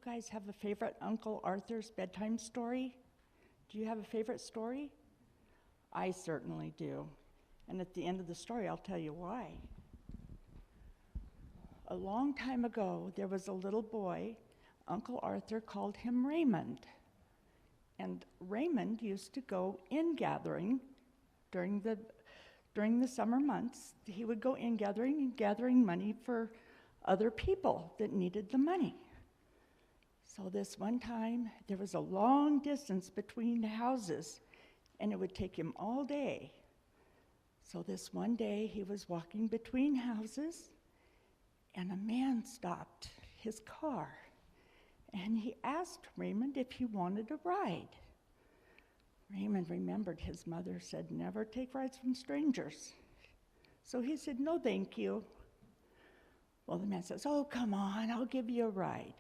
guys have a favorite Uncle Arthur's bedtime story? Do you have a favorite story? I certainly do. And at the end of the story, I'll tell you why. A long time ago, there was a little boy. Uncle Arthur called him Raymond. And Raymond used to go in gathering during the summer months. He would go in gathering money for other people that needed the money. So this one time, there was a long distance between the houses, and it would take him all day. So this one day, he was walking between houses, and a man stopped his car, and he asked Raymond if he wanted a ride. Raymond remembered his mother said, "Never take rides from strangers." So he said, "No, thank you." Well, the man says, "Oh, come on, I'll give you a ride."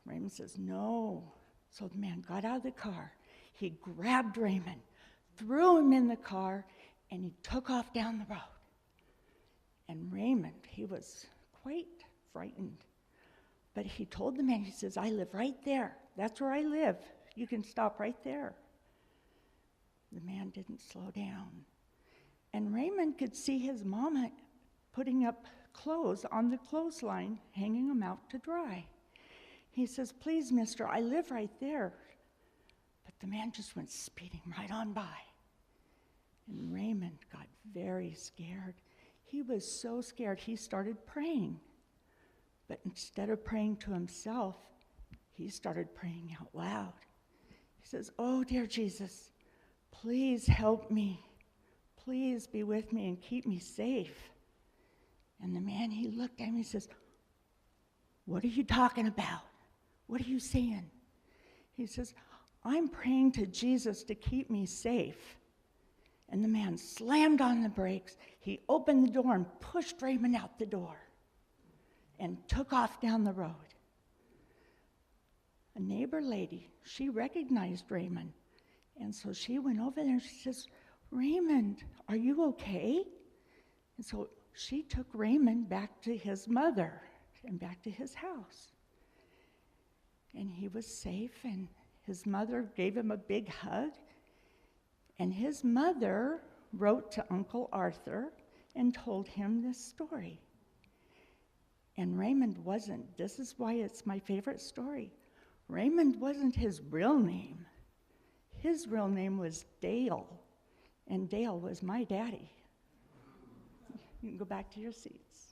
Raymond says, "No." So the man got out of the car. He grabbed Raymond, threw him in the car, and he took off down the road. And Raymond, he was quite frightened. But he told the man, he says, "I live right there. That's where I live. You can stop right there." The man didn't slow down. And Raymond could see his mama putting up clothes on the clothesline, hanging them out to dry. He says, "Please, mister, I live right there." But the man just went speeding right on by. And Raymond got very scared. He was so scared, he started praying. But instead of praying to himself, he started praying out loud. He says, "Oh, dear Jesus, please help me. Please be with me and keep me safe." And the man, he looked at him, he says, "What are you talking about? What are you saying?" He says, "I'm praying to Jesus to keep me safe." And the man slammed on the brakes. He opened the door and pushed Raymond out the door and took off down the road. A neighbor lady, she recognized Raymond. And so she went over there and she says, "Raymond, are you okay?" And so she took Raymond back to his mother and back to his house. And he was safe, and his mother gave him a big hug. And his mother wrote to Uncle Arthur and told him this story. And Raymond wasn't, this is why it's my favorite story. Raymond wasn't his real name. His real name was Dale, and Dale was my daddy. You can go back to your seats.